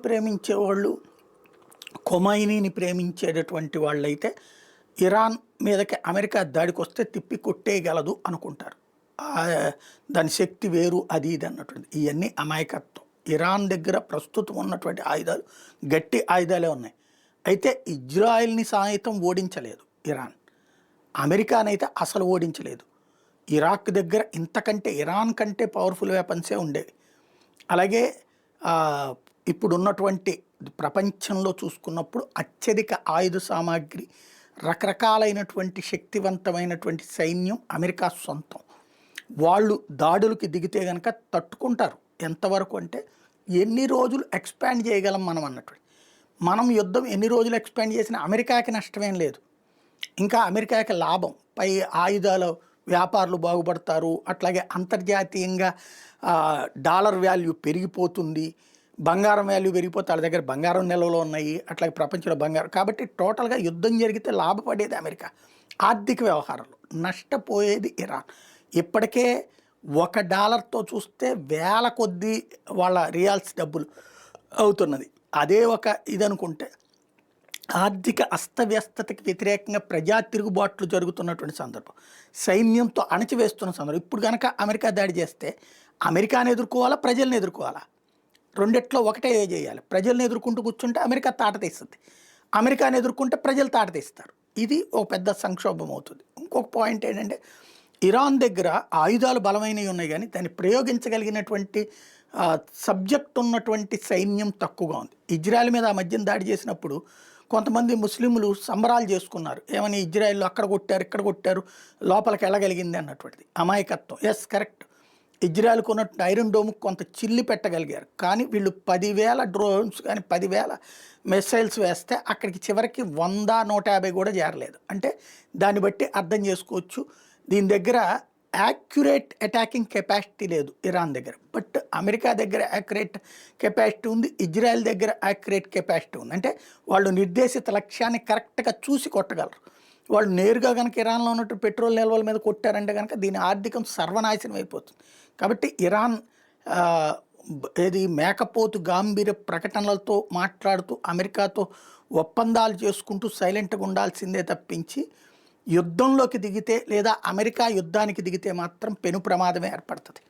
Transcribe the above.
ప్రేమించేవాళ్ళు, ఖొమైనీని ప్రేమించేటటువంటి వాళ్ళైతే ఇరాన్ మీదకి అమెరికా దాడికొస్తే తిప్పి కొట్టేయగలదు అనుకుంటారు. దాని శక్తి వేరు అది ఇది అన్నటువంటిది. ఇవన్నీ అమాయకత్వం. ఇరాన్ దగ్గర ప్రస్తుతం ఉన్నటువంటి ఆయుధాలు గట్టి ఆయుధాలే ఉన్నాయి. అయితే ఇజ్రాయెల్ని సైతం ఓడించలేదు ఇరాన్. అమెరికానైతే అసలు ఓడించలేదు. ఇరాక్ దగ్గర ఇంతకంటే ఇరాన్ కంటే పవర్ఫుల్ వెపన్సే ఉండేవి. అలాగే ఇప్పుడున్నటువంటి ప్రపంచంలో చూసుకున్నప్పుడు అత్యధిక ఆయుధ సామాగ్రి, రకరకాలైనటువంటి శక్తివంతమైనటువంటి సైన్యం అమెరికా సొంతం. వాళ్ళు దాడులకి దిగితే కనుక తట్టుకుంటారు. ఎంతవరకు అంటే ఎన్ని రోజులు ఎక్స్పాండ్ చేయగలం మనం అన్నటువంటి. మనం యుద్ధం ఎన్ని రోజులు ఎక్స్పాండ్ చేసినా అమెరికాకి నష్టమేం లేదు, ఇంకా అమెరికాకి లాభం. పై ఆయుధాల వ్యాపారులు బాగుపడతారు. అట్లాగే అంతర్జాతీయంగా డాలర్ వాల్యూ పెరిగిపోతుంది, బంగారం వాల్యూ పెరిగిపోతే వాళ్ళ దగ్గర బంగారం నిల్వలు ఉన్నాయి. అట్లాగే ప్రపంచంలో బంగారం. కాబట్టి టోటల్గా యుద్ధం జరిగితే లాభపడేది అమెరికా. ఆర్థిక వ్యవహారంలో నష్టపోయేది ఇరాన్. ఇప్పటికే $1 చూస్తే వేల కొద్దీ వాళ్ళ రియాల్స్ డబ్బులు అవుతున్నది. అదే ఒక ఇదనుకుంటే ఆర్థిక అస్తవ్యస్తతకి వ్యతిరేకంగా ప్రజా తిరుగుబాట్లు జరుగుతున్నటువంటి సందర్భం, సైన్యంతో అణచివేస్తున్న సందర్భం. ఇప్పుడు కనుక అమెరికా దాడి చేస్తే అమెరికాని ఎదుర్కోవాలా, ప్రజల్ని ఎదుర్కోవాలా? రెండిట్లో ఒకటే చేయాలి. ప్రజల్ని ఎదుర్కొంటూ కూర్చుంటే అమెరికా తాట తీస్తుంది, అమెరికాని ఎదుర్కొంటే ప్రజలు తాట తీస్తారు. ఇది ఒక పెద్ద సంక్షోభం అవుతుంది. ఇంకొక పాయింట్ ఏంటంటే ఇరాన్ దగ్గర ఆయుధాలు బలమైనవి ఉన్నాయి, కానీ దాన్ని ప్రయోగించగలిగినటువంటి సబ్జెక్ట్ ఉన్నటువంటి సైన్యం తక్కువగా ఉంది. ఇజ్రాయెల్ మీద ఆ మధ్యన దాడి చేసినప్పుడు కొంతమంది ముస్లింలు సంబరాలు చేసుకున్నారు. ఏమని ఇజ్రాయెల్లో అక్కడ కొట్టారు, ఇక్కడ కొట్టారు, లోపలికి వెళ్ళగలిగింది అన్నటువంటిది. అమాయకత్వం. Yes, correct. ఇజ్రాయెల్కు ఉన్నట్టు ఐరన్ డోమ్కి కొంత చిల్లి పెట్టగలిగారు, కానీ వీళ్ళు 10,000 డ్రోన్స్ కానీ 10,000 మిసైల్స్ వేస్తే అక్కడికి చివరికి 100-150 కూడా చేరలేదు. అంటే దాన్ని బట్టి అర్థం చేసుకోవచ్చు దీని దగ్గర యాక్యురేట్ అటాకింగ్ కెపాసిటీ లేదు ఇరాన్ దగ్గర. బట్ అమెరికా దగ్గర యాక్యురేట్ కెపాసిటీ ఉంది, ఇజ్రాయెల్ దగ్గర యాక్యురేట్ కెపాసిటీ ఉంది. అంటే వాళ్ళు నిర్దేశిత లక్ష్యాన్ని కరెక్ట్గా చూసి కొట్టగలరు. వాళ్ళు నేరుగా కనుక ఇరాన్లో ఉన్నట్టు పెట్రోల్ నిల్వల మీద కొట్టారంటే కనుక దీని ఆర్థికం సర్వనాశనం అయిపోతుంది. కాబట్టి ఇరాన్ ఏది మేకపోతు గాంభీర్య ప్రకటనలతో మాట్లాడుతూ అమెరికాతో ఒప్పందాలు చేసుకుంటూ సైలెంట్గా ఉండాల్సిందే తప్పించి యుద్ధంలోకి దిగితే లేదా అమెరికా యుద్ధానికి దిగితే మాత్రం పెను ప్రమాదమే ఏర్పడుతుంది.